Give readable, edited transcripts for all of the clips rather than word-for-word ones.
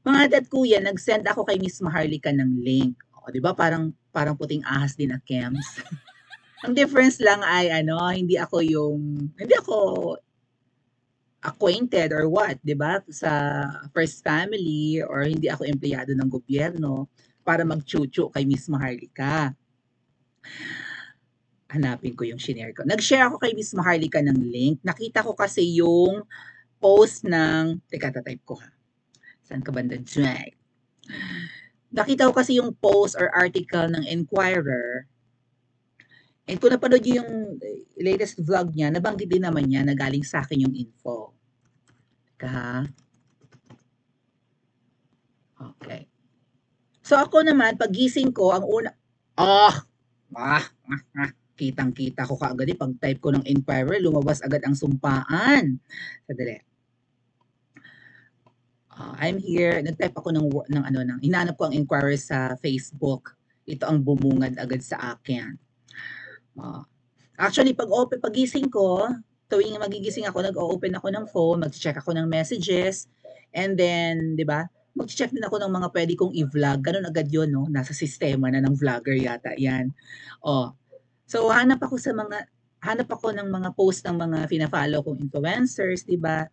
Mga dad kuya, nag-send ako kay Miss Maharlika ng link. O, 'di ba parang puting ahas din na Kems. Ang difference lang ay ano, hindi ako acquainted or what, 'di ba? Sa first family or hindi ako empleyado ng gobyerno para magchuchu kay Miss Maharlika. Hanapin ko yung shinare ko. Nag-share ako kay Miss Maharlika ng link. Nakita ko kasi yung post ng, teka, tatype ko ha. Saan ka banda dyan? Nakita ko kasi yung post or article ng Inquirer. And kung napanood yung latest vlog niya, nabanggit din naman niya na galing sa akin yung info. Teka. Okay. So ako naman, pagising ko, ang una, kitang-kita ko kaagad pag-type ko ng Inquirer, lumabas agad ang sumpaan. Sadali. I'm here, nag-type ako hinanap ko ang Inquirer sa Facebook. Ito ang bumungad agad sa akin. Actually, pagising ko, tuwing magigising ako, nag-o-open ako ng phone, mag-check ako ng messages, and then, di ba, mag-check din ako ng mga pwede kong i-vlog. Ganun agad yun, no? Nasa sistema na ng vlogger yata yan. So, hanap ako ng mga post ng mga fina-follow kong influencers, di ba?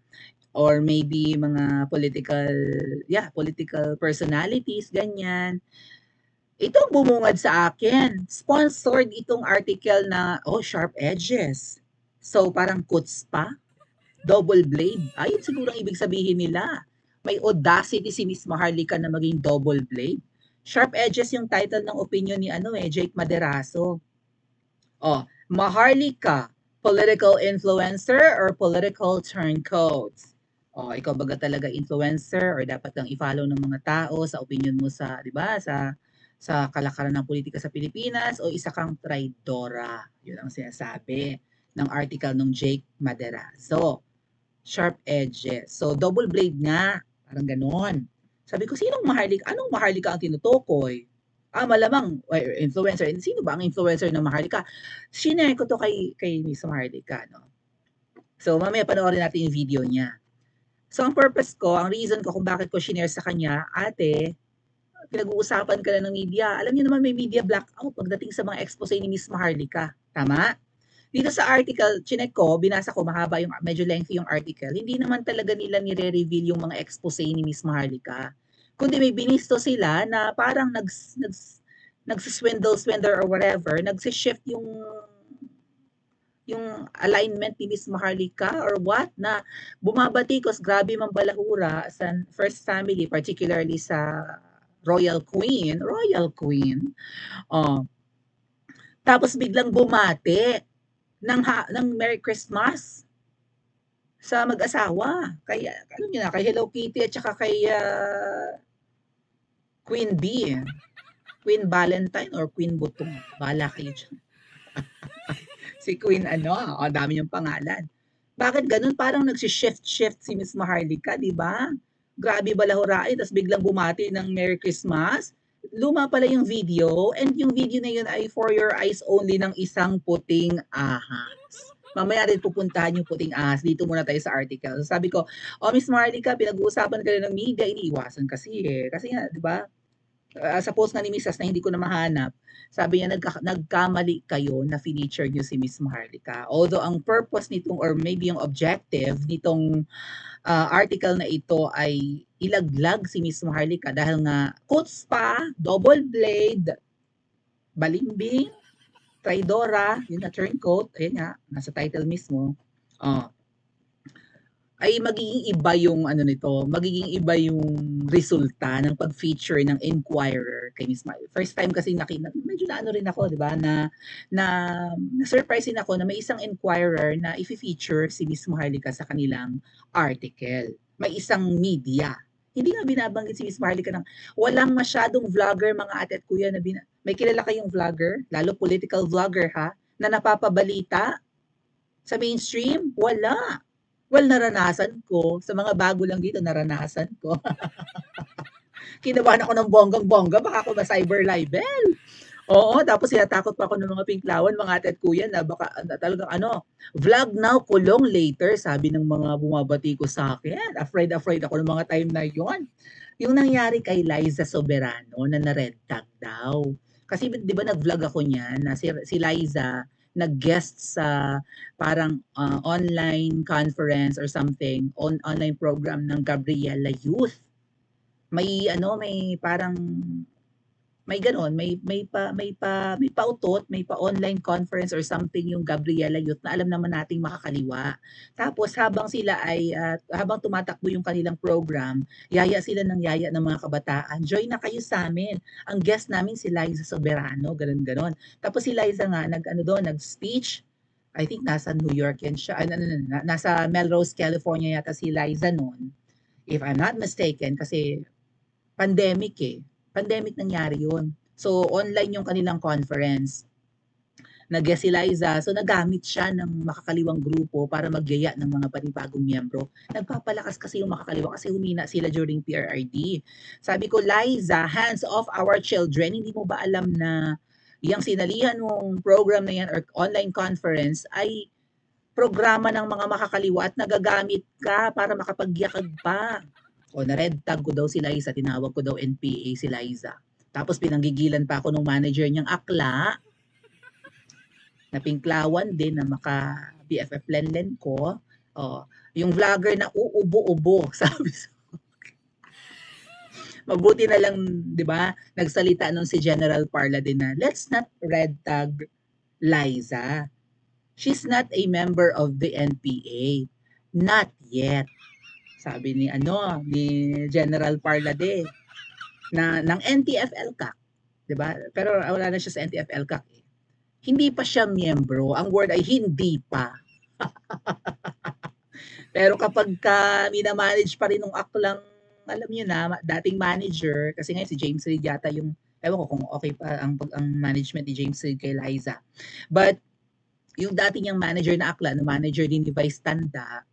Or maybe mga political personalities, ganyan. Ito bumungad sa akin. Sponsored itong article na, sharp edges. So, parang kutspa, double blade. Ayun siguro ang ibig sabihin nila. May audacity si Miss Maharlika na maging double blade. Sharp edges yung title ng opinion ni Jake Maderaso. Maharlika, political influencer or political turncoat? Ikaw baga talaga influencer or dapat lang i-follow ng mga tao sa opinion mo sa, 'di ba, sa kalakaran ng politika sa Pilipinas o isa kang traidora. Yun ang sinasabi ng article ng Jake Maderaso. Sharp edges. So, double blade nga. Parang ganon. Sabi ko, anong Maharlika ang tinutukoy? Malamang influencer. And sino ba ang influencer ng Maharlika? Shinare ko to kay Miss Maharlika. No? So, mamaya panoorin natin yung video niya. So, ang reason ko kung bakit ko shinare sa kanya, ate, pinag-uusapan ka na ng media. Alam niyo naman may media blackout pagdating sa mga expose ni Miss Maharlika. Tama? Dito sa article, chinek ko, binasa ko, mahaba medyo lengthy yung article. Hindi naman talaga nila nire-reveal yung mga expose ni Miss Maharlika. Kundi may binisto sila na parang nagsiswindle or whatever, nagsishift yung alignment ni Miss Maharlika or what na bumabatikos, grabe mang balahura sa first family, particularly sa Royal Queen. Tapos biglang bumati ng Merry Christmas sa mag-asawa. Kaya, alam niyo na, kay Hello Kitty at saka kay Queen Bee. Queen Valentine or Queen Butong. Bahala kayo dyan. Si Queen dami yung pangalan. Bakit ganun? Parang nagsishift si Miss Maharlika, di ba? Grabe balahurain, tapos biglang bumati ng Merry Christmas. Luma pala yung video, and yung video na yun ay for your eyes only ng isang puting ahas. Mamaya rin pupuntahan yung puting ahas. Dito muna tayo sa article. So sabi ko, Miss Maharlika, pinag-uusapan ka rin ng media, iniiwasan kasi Kasi nga, di ba? Sa post nga ni Mrs. na hindi ko na mahanap, sabi niya nagkamali kayo na feature niyo si Miss Maharlika. Although ang purpose nitong or maybe yung objective nitong article na ito ay ilaglag si Miss Maharlika dahil nga kutspa, double blade, balimbing, traidora, yun na turncoat, ayun nga, nasa title mismo. Ay magiging iba yung magiging iba yung resulta ng pag-feature ng Inquirer kay Miss Maharlika. First time kasi medyo rin ako, 'di ba, na-surprise din ako na may isang Inquirer na i-feature si Miss Maharlika sa kanilang article. May isang media. Hindi nga binabanggit si Miss Maharlika ng walang masyadong vlogger, mga ate at kuya, may kilala kayong vlogger, lalo political vlogger na napapabalita sa mainstream? Wala. Well, naranasan ko. Sa mga bago lang dito, naranasan ko. Kinabahan ako ng bonggang-bongga. Baka ako ma-cyber libel. Oo, tapos tinatakot pa ako ng mga pinklawan, mga ate at kuya na baka talagang ano, "Vlog now, kulong later," sabi ng mga bumabati ko sa'kin. Afraid ako ng mga time na yon. Yung nangyari kay Liza Soberano na na-red tag daw. Kasi 'di ba nag-vlog ako niyan na si Liza nag-guest sa parang, online conference or something, online program ng Gabriela Youth. May ano, may parang may gano'n, may pautot, may pa-online conference or something yung Gabriela Youth na alam naman nating makakaliwa. Tapos habang sila ay, habang tumatakbo yung kanilang program, yaya sila ng yaya ng mga kabataan, "Join na kayo sa'min. Ang guest namin si Liza Soberano," gano'n. Tapos si Liza nga nag-ano dun, nag-speech. I think nasa New York yan siya, ano, nasa Melrose, California yata si Liza nun, if I'm not mistaken, kasi pandemic, eh. Pandemic nangyari yun. So, online yung kanilang conference. Nag-guest si Liza. So, nagamit siya ng makakaliwang grupo para magyaya ng mga panibagong miyembro. Nagpapalakas kasi yung makakaliwa kasi humina sila during PRRD. Sabi ko, Liza, hands off our children. Hindi mo ba alam na yung sinalihan mong program na yan or online conference ay programa ng mga makakaliwa at nagagamit ka para makapagyakag pa. O na-red tag ko daw si Liza, tinawag ko daw NPA si Liza. Tapos pinanggigilan pa ako ng manager niyang akla, na pinklawan din na maka BFF Lenlen ko. Oh, yung vlogger na uubo-ubo, sabi sa mabuti na lang, 'di ba? Nagsalita nung si General Parla din na, "Let's not red tag Liza. She's not a member of the NPA. Not yet." Sabi ni ano, ni General Parlade na ng NTF-ELCAC, 'di ba? Pero wala na siya sa NTF-ELCAC eh. Hindi pa siya miyembro. Ang word ay hindi pa. Pero kapag ka minamanage pa rin ng aklang, alam niyo na, dating manager, kasi ngayon si James Reid yata yung, ewan ko kung okay pa ang management ni James Reid kay Liza. But yung dati niyang manager na akla, na manager din ni Vice Tanda,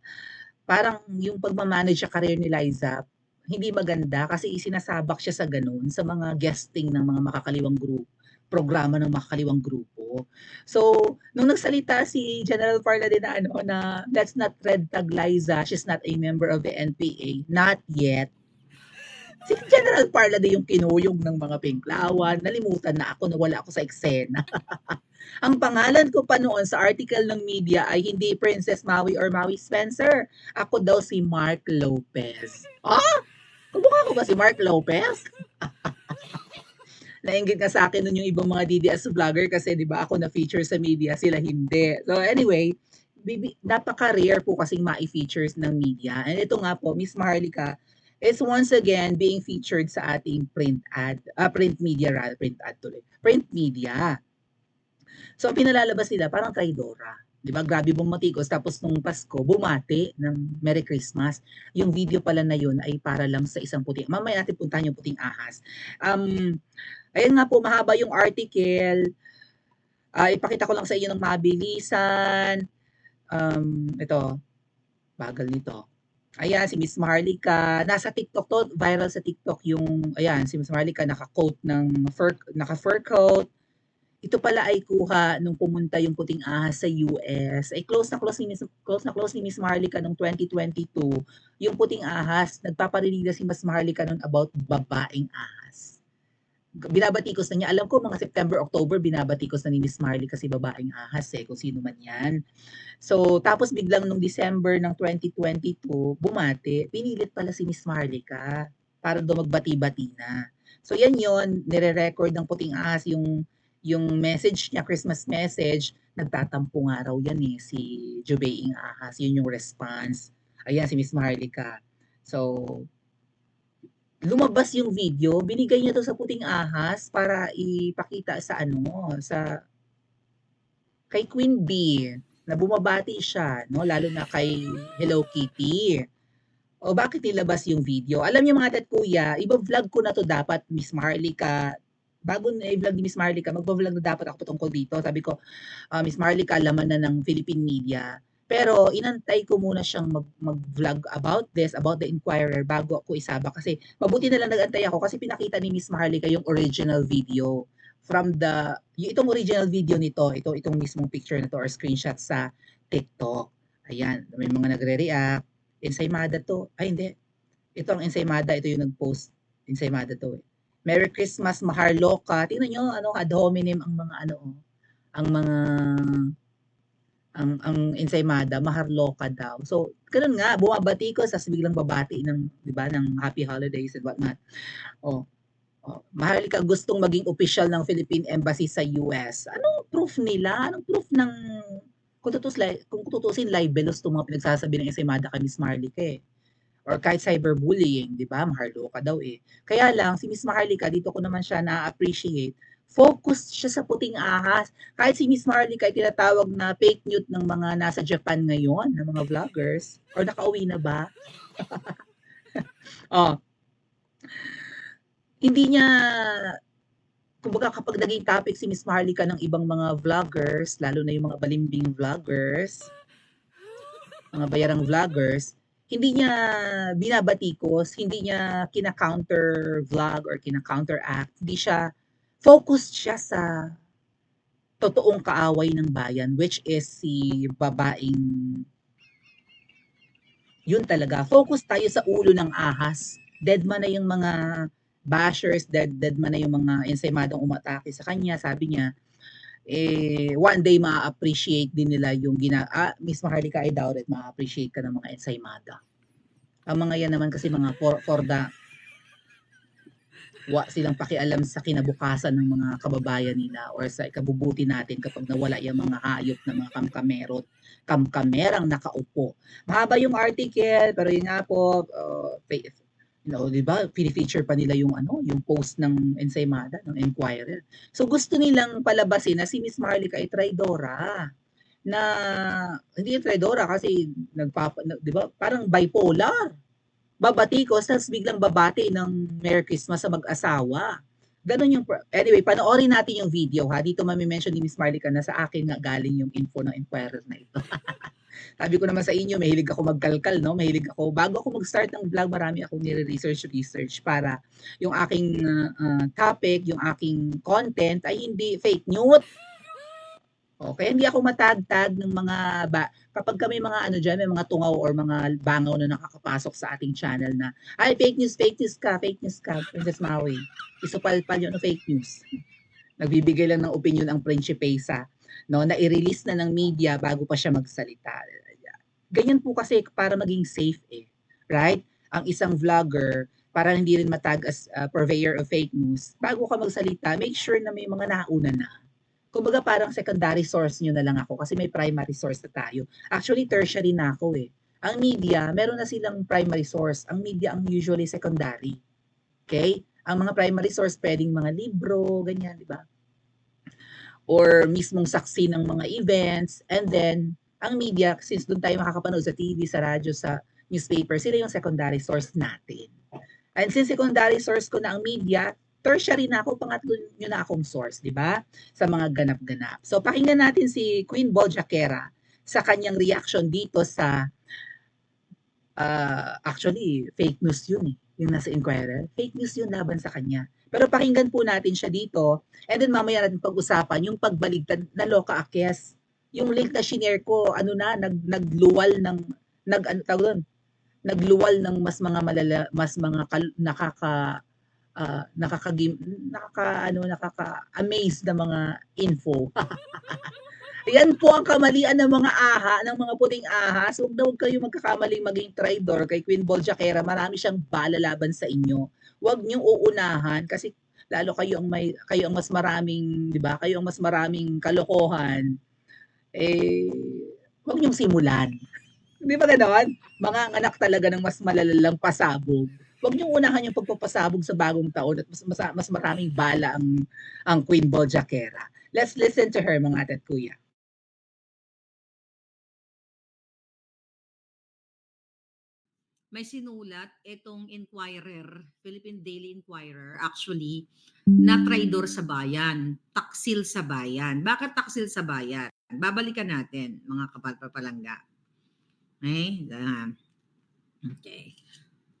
parang yung pagmamanage sa career ni Liza, hindi maganda kasi isinasabak siya sa ganun, sa mga guesting ng mga makakaliwang group, programa ng makakaliwang grupo. So, nung nagsalita si General Parla din na ano, na let's not red tag Liza, she's not a member of the NPA, not yet. Si General Parla din yung kinuyog ng mga pinklawan, nalimutan na ako, nawala ako sa eksena. Ang pangalan ko pa noon sa article ng media ay hindi Princess Maui or Maui Spencer. Ako daw si Mark Lopez. Ah? Kumukha ko ba si Mark Lopez? Nainggit nga sa akin nun yung ibang mga DDS vlogger kasi 'di ba ako na-feature sa media, sila hindi. So anyway, napaka-rare po kasing mai-features ng media. And ito nga po, Miss Maharlika is once again being featured sa ating print media, print media. So, ang pinalalabas nila parang traidora. 'Di ba? Grabe bumatikos tapos nung Pasko bumati ng Merry Christmas. Yung video pala na yun ay para lang sa isang puting. Mamaya natin puntahan yung puting ahas. Ayun nga po, mahaba yung article. Ipakita ko lang sa inyo ng mabilisan. Ito, bagal nito. Ayan, si Miss Maharlika. Nasa TikTok to, viral sa TikTok yung, ayan, si Miss Maharlika naka-coat ng naka-fur coat. Ito pala ay kuha nung pumunta yung puting ahas sa US. Ay close na close ni Miss Maharlika noong 2022. Yung puting ahas, nagpaparinig si Miss Maharlika nun about babaeng ahas. Binabatikos na niya. Alam ko mga September, October, binabatikos na ni Miss Maharlika kasi babaeng ahas eh, kung sino man yan. So, tapos biglang nung December ng 2022, bumati, pinilit pala si Miss Maharlika para daw magbati-bati na. So, yan yon, nire-record ng puting ahas yung message niya, Christmas message, nagtatampo nga raw yan eh, si Jubeing Ahas. Yun yung response. Ayan, si Miss Maharlika. So, lumabas yung video, binigay niya to sa puting ahas para ipakita sa ano, sa kay Queen Bee na bumabati siya, no? Lalo na kay Hello Kitty. O bakit nilabas yung video? Alam niyo mga tat kuya, iba-vlog ko na to dapat, Miss Maharlika. Bago na i-vlog ni Miss Maharlika, magpa-vlog na dapat ako tungkol dito. Sabi ko, Miss Maharlika, laman na ng Philippine media. Pero inantay ko muna siyang mag-vlog about this, about the Inquirer, bago ako isaba. Kasi mabuti na lang nag-antay ako kasi pinakita ni Miss Maharlika yung original video from itong original video nito, itong mismong picture na to or screenshot sa TikTok. Ayan, may mga nagre-react. Ensaymada to. Ay, hindi. Ito ang ensaymada. Ito yung nag-post. Ensaymada to. Merry Christmas, Maharloka. Tingnan nyo, ad hominem ang mga ang mga ang ensaymada, Maharloka daw. So, ganun nga, bumabati ko, sa biglang babati ng, di ba, ng Happy Holidays and whatnot. Oh, Maharlika gustong maging official ng Philippine Embassy sa US. Anong proof nila? Anong proof ng kung tutusin libelous itong mga pinagsasabi ng ensaymada kay Miss Maharlika eh. Or kahit cyberbullying, di ba? Maharlika daw eh. Kaya lang, si Miss Maharlika, dito ko naman siya na-appreciate. Focused siya sa puting ahas. Kahit si Miss Maharlika ay tinatawag na fake news ng mga nasa Japan ngayon, ng mga vloggers. Or nakauwi na ba? Hindi niya, kumbaga kapag naging topic si Miss Maharlika ng ibang mga vloggers, lalo na yung mga balimbing vloggers, mga bayarang vloggers, hindi niya binabatikos, hindi niya kina-counter vlog or kina-counteract, hindi siya, focused siya sa totoong kaaway ng bayan, which is si babaeng, yun talaga, focus tayo sa ulo ng ahas, dead man na yung mga bashers, dead man na yung mga ensaymadong umatake sa kanya, sabi niya, one day ma-appreciate din nila yung Miss Maharlika, I doubt it, ma-appreciate ka ng mga ensaymada. Ang mga yan naman kasi mga for the silang pakialam sa kinabukasan ng mga kababayan nila or sa ikabubuti natin kapag nawala yung mga hayop na mga kamkamerang nakaupo. Mahaba yung article, pero yun nga po, di ba, feature pa nila yung yung post ng ensaymada, ng Enquirer. So gusto nilang palabasin na si Miss Maharlika ay traidora. Na hindi yung traidora kasi di ba, parang bipolar. Babatikos, tapos biglang babati ng Merry Christmas sa mag-asawa. Ganun yung, anyway, panoorin natin yung video ha. Dito mami-mention ni Miss Maharlika na sa akin nga galing yung info ng Enquirer na ito. Sabi ko naman sa inyo, mahilig ako magkalkal, no? Mahilig ako, bago ako mag-start ng vlog, marami akong nire-research para yung aking topic, yung aking content ay hindi fake news. Okay, hindi ako matagtag ng mga kapag kami mga dyan, may mga tungaw or mga bangaw na nakakapasok sa ating channel na, ay, fake news ka, Princess Maui. Isupalpal yun ng fake news. Nagbibigay lang ng opinion ang Principesa, no, na i-release na ng media bago pa siya magsalita. Ganyan po kasi para maging safe right? Ang isang vlogger, para hindi rin matag as purveyor of fake news, bago ka magsalita, make sure na may mga nauna na. Kumbaga parang secondary source nyo na lang ako kasi may primary source na tayo. Actually, tertiary na ako Ang media, meron na silang primary source. Ang media ang usually secondary. Okay? Ang mga primary source, pwedeng mga libro, ganyan, di ba? Or mismong saksi ng mga events. And then, ang media, since doon tayo makakapanood sa TV, sa radyo, sa newspaper, sila yung secondary source natin. And since secondary source ko na ang media, tertiary na ako, pangatlo nyo na akong source, di ba? Sa mga ganap-ganap. So, pakinggan natin si Queen Boljakera sa kanyang reaction dito sa, actually, fake news yun yung nasa Enquirer. Fake news yun laban sa kanya. Pero pakinggan po natin siya dito, and then mamaya natin pag-usapan yung pagbaligtad na Loka Akes. Yung link na shinare ko, nagluwal ng, nagluwal ng mas mga nakaka-amaze na mga info. Yan po ang kamalian ng mga ng mga puting ahas. Huwag kayo magkakamaling maging traidor kay Queen Boljakera. Marami siyang bala laban sa inyo. Huwag niyong uunahan kasi lalo kayo ang mas maraming, 'di ba? Kayo ang mas maraming kalokohan. Huwag niyong simulan. Di ba gano'n? Mga anak talaga ng mas malalalang pasabog. Huwag niyong unahan yung pagpapasabog sa bagong taon at mas maraming bala ang Queen Boljakera. Let's listen to her, mga ate at kuya. May sinulat itong Enquirer, Philippine Daily Enquirer, actually, na traidor sa bayan, taksil sa bayan. Bakit taksil sa bayan? Babalikan natin, mga kapalpapalangga. Okay? Okay.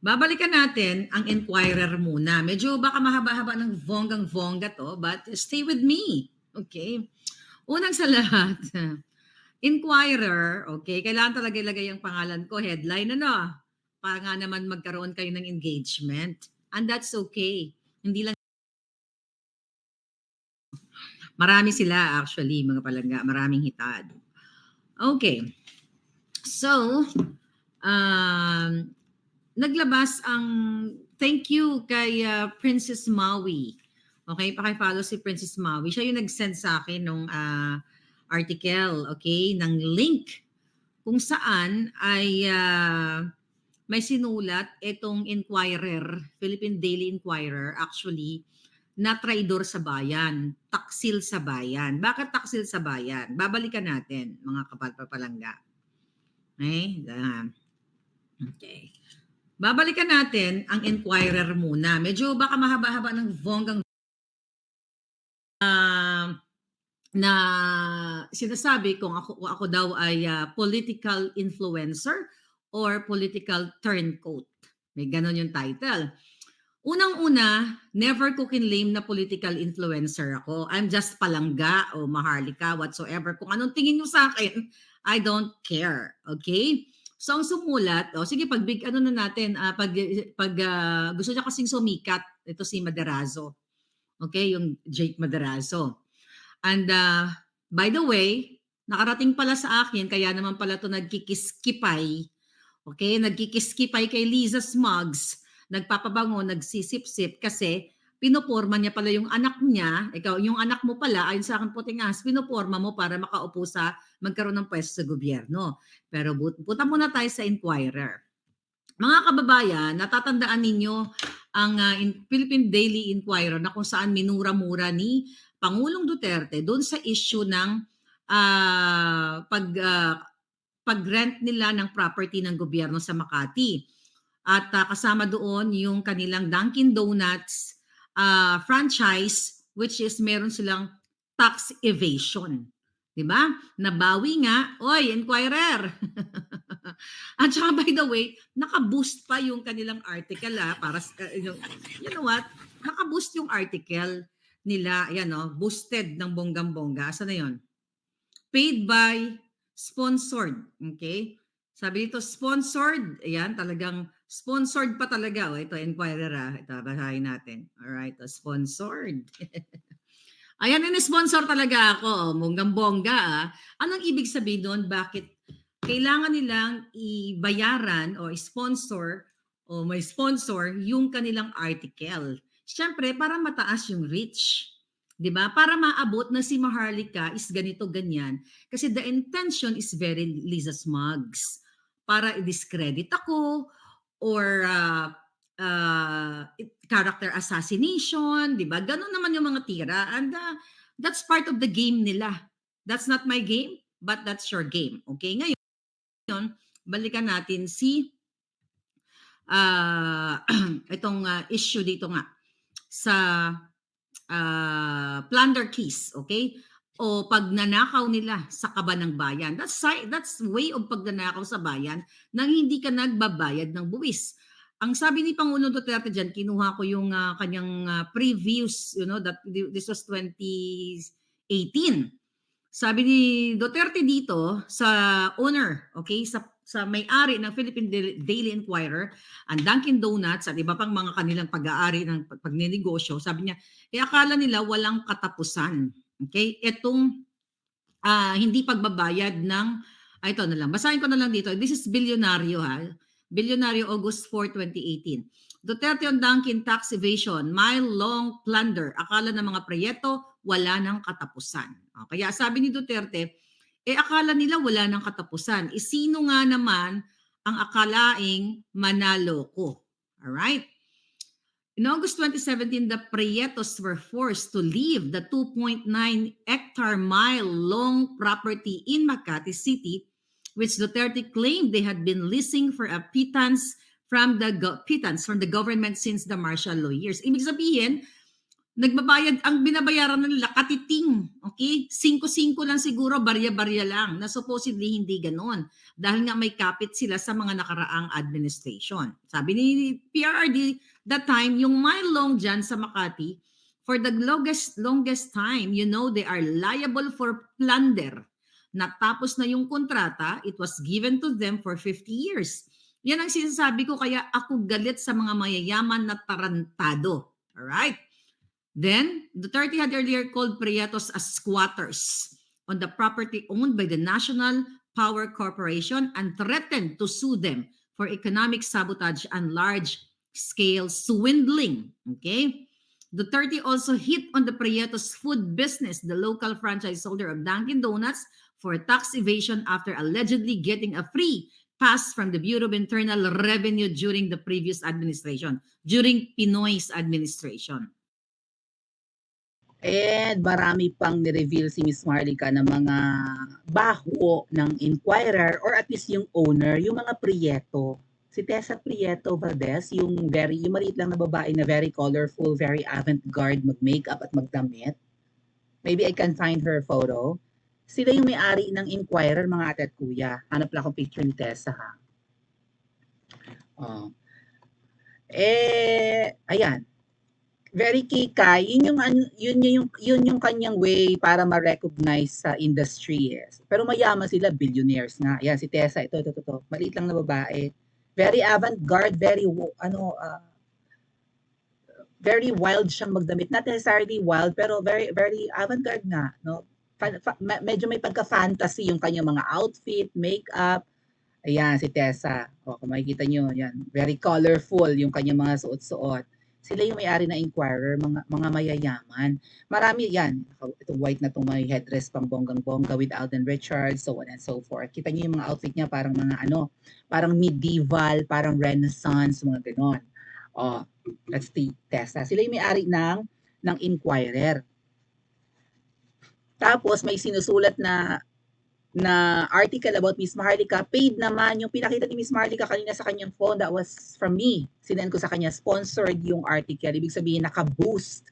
Babalikan natin ang Inquirer muna. Medyo baka mahaba-haba ng bonggang-bongga to, but stay with me. Okay? Unang sa lahat, Inquirer, okay? Kailangan talaga ilagay ang pangalan ko, headline, ano? Para nga naman magkaroon kayo ng engagement. And that's okay. Hindi lang, marami sila actually, mga palangga, maraming hitad. Okay. So, naglabas ang thank you kay Princess Maui. Okay, paki-follow si Princess Maui. Siya yung nag-send sa akin nung article, okay, ng link kung saan ay may sinulat itong Inquirer, Philippine Daily Inquirer actually, na traidor sa bayan, taksil sa bayan. Bakit taksil sa bayan? Babalikan natin, mga kapalpapalangga. Okay. Babalikan natin ang Inquirer muna. Medyo baka mahaba-haba ng bonggang na sinasabi kung ako daw ay political influencer or political turncoat. May ganon yung title. Unang-una, never ko kinlaim na political influencer ako. I'm just palangga o maharlika, whatsoever. Kung anong tingin nyo sa akin, I don't care. Okay? So, ang sumulat, sige, pag big ano na natin, pag gusto niya kasing sumikat, ito si Maderazo. Okay? Yung Jake Maderazo. And by the way, nakarating pala sa akin, kaya naman pala ito nagkikiskipay. Okay? Nagkikiskipay kay Liza Smugs. Nagpapabango, nagsisip-sip kasi pinoporma niya pala yung anak niya, ikaw, yung anak mo pala, ayon sa akin puting ahas, pinoporma mo para makaupo sa magkaroon ng pwesto sa gobyerno. Pero punta muna tayo sa Inquirer. Mga kababayan, natatandaan ninyo ang Philippine Daily Inquirer na kung saan minura-mura ni Pangulong Duterte doon sa issue ng pag-rent nila ng property ng gobyerno sa Makati. At kasama doon yung kanilang Dunkin Donuts franchise, which is meron silang tax evasion. Diba? Nabawi nga. Oy, Inquirer! At saka by the way, naka-boost pa yung kanilang article para you know what? Naka-boost yung article nila, ayan boosted ng bonggang-bongga. Asa na yun? Paid by, sponsored. Okay? Sabi dito, sponsored. Ayan, talagang sponsored pa talaga. Ito, Inquirer. Ito, basahin natin. Alright, sponsored. Ayan, sponsor talaga ako. Bonggang-bongga. Anong ibig sabihin doon? Bakit kailangan nilang ibayaran o sponsor o may sponsor yung kanilang article? Siyempre, para mataas yung reach. 'Di ba? Para maabot na si Maharlika is ganito ganyan. Kasi the intention is very Liza Smugs. Para i-discredit ako or character assassination, 'di ba? Ganun naman yung mga tira and that's part of the game nila. That's not my game, but that's your game. Okay? Ngayon, balikan natin si itong issue dito nga sa plunder case, okay? O pagnanakaw nila sa kaba ng bayan. That's way of pagnanakaw sa bayan nang hindi ka nagbabayad ng buwis. Ang sabi ni Pangulong Duterte dyan, kinuha ko yung kanyang previous, that this was 2018. Sabi ni Duterte dito sa owner, okay, sa may-ari ng Philippine Daily Inquirer, ang Dunkin Donuts at iba pang mga kanilang pag-aari ng pagnenegosyo, sabi niya, akala nila walang katapusan. Okay? Itong hindi pagbabayad ng, ito na lang, basahin ko na lang dito. This is Bilyonaryo Bilyonaryo August 4, 2018. Duterte on Dunkin tax evasion, mile-long plunder. Akala ng mga proyekto, wala nang katapusan. Kaya sabi ni Duterte, akala nila wala nang katapusan. Sino nga naman ang akalaing manalo ko? Alright? In August 2017, the Prietos were forced to leave the 2.9 hectare mile long property in Makati City, which Duterte claimed they had been leasing for a pittance from the government since the martial law years. Ibig sabihin, Nagbabayad, ang binabayaran nila katiting, okay? 5-5 lang siguro, barya-barya lang, na supposedly hindi gano'n. Dahil nga may kapit sila sa mga nakaraang administration. Sabi ni PRRD, that time, yung mile long dyan sa Makati, for the longest time, they are liable for plunder. Natapos na yung kontrata, it was given to them for 50 years. Yan ang sinasabi ko, kaya ako galit sa mga mayayaman na tarantado. Alright? Then, Duterte had earlier called Prietos as squatters on the property owned by the National Power Corporation and threatened to sue them for economic sabotage and large-scale swindling. Okay? Duterte also hit on the Prietos food business, the local franchise holder of Dunkin' Donuts, for tax evasion after allegedly getting a free pass from the Bureau of Internal Revenue during the previous administration, during Pinoy's administration. And marami pang ni-reveal si Miss Marlica ng mga baho ng Inquirer or at least yung owner, yung mga Prieto. Si Tessa Prieto Valdez, yung maliit lang na babae na very colorful, very avant-garde, mag-makeup at magdamit. Maybe I can find her photo. Sila yung may-ari ng Inquirer, mga ate at kuya. Hanap lang akong picture ni Tessa, ha? Oh. Ayan. Very kikay, yun yung kanyang way para ma-recognize sa industry. Yes. Pero mayaman sila, billionaires nga. Yan si Tessa, ito. Maliit lang na babae. Very avant-garde, very wild siyang magdamit. Not necessarily wild, pero very very avant-garde nga, no? Medyo may pagka-fantasy yung kanyang mga outfit, makeup. Ayan si Tessa. O, kung makikita nyo, yan. Very colorful yung kanyang mga suot-suot. Sila yung may-ari na Inquirer, mga mayayaman. Marami yan. Itong white na itong may headdress pang bonggang-bongga with Alden Richards, so on and so forth. Kita niyo yung mga outfit niya, parang mga parang medieval, parang renaissance, mga ganon. Oh, that's the Tessa. Sila yung may-ari ng Inquirer. Tapos may sinusulat na article about Miss Marlica, paid naman yung pinakita ni Miss Marlica kanina sa kanyang phone, that was from me. Sinend ko sa kanya, sponsored yung article. Ibig sabihin, naka-boost.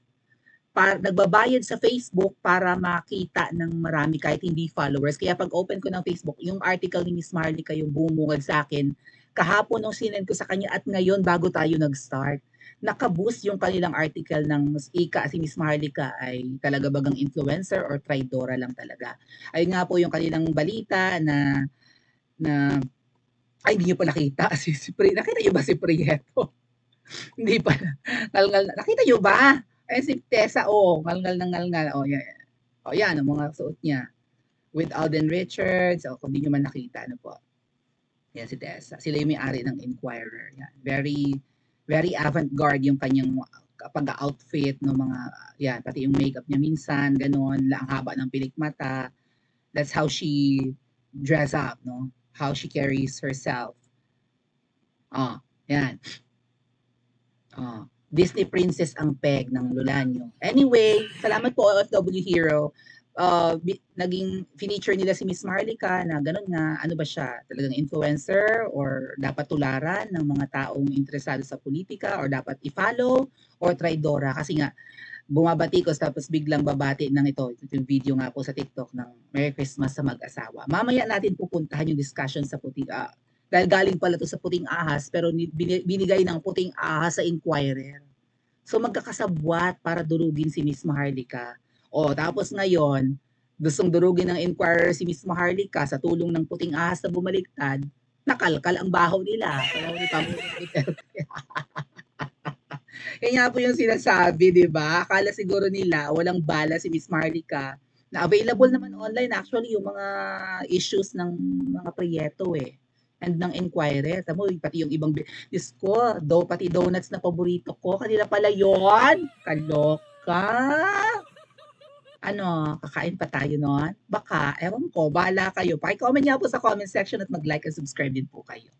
Nagbabayad sa Facebook para makita ng marami kahit hindi followers. Kaya pag open ko ng Facebook, yung article ni Miss Marlica yung bumungad sa akin, kahapon nung sinend ko sa kanya at ngayon bago tayo nag-start, naka-boost yung kanilang article ng si Miss Marlica ay talaga bagang influencer or traidora lang talaga. Ayun nga po yung kanilang balita na ay, hindi nyo pa nakita. Nakita nyo ba si Prieto? Hindi pa. Ngalngal. Nakita nyo ba? Ay, si Tessa, ngalngal ng ngalngal. Yan. Yan, ang mga suot niya. With Alden Richards. Kung hindi nyo man nakita, ano po. Yan si Tessa. Sila yung may-ari ng Inquirer. Yan. Very, very avant-garde yung kanyang pag-outfit ng mga, yan, pati yung makeup niya minsan, ganon, ang haba ng pilik mata. That's how she dress up, no? How she carries herself. Yan. Disney princess ang peg ng Lulanyo. Anyway, salamat po OFW Hero. Naging feature nila si Miss Marlica na ganun nga, ano ba siya, talagang influencer or dapat tularan ng mga taong interesado sa politika or dapat i-follow or traidora kasi nga bumabatikos tapos biglang babati ng ito yung video nga po sa TikTok ng Merry Christmas sa mag-asawa. Mamaya natin pupuntahan yung discussion sa puting dahil galing pala to sa puting ahas pero binigay ng puting ahas sa Inquirer. So magkakasabwat para durugin si Miss Marlica. Tapos ngayon, gustong durugin ng Inquirer si Miss Marlica sa tulong ng puting ahas na bumaliktad, nakalkal ang baho nila. Kaya po yung sinasabi, di ba? Akala siguro nila walang bala si Miss Marlica na available naman online actually yung mga issues ng mga Prieto and ng Inquirer. Tamo, pati yung ibang Diyos ko, pati donuts na paborito ko, kanila pala yon. Kaloka. Kakain pa tayo nun? Baka, ewan ko, bahala kayo. Paki-comment niyo po sa comment section at mag-like and subscribe din po kayo.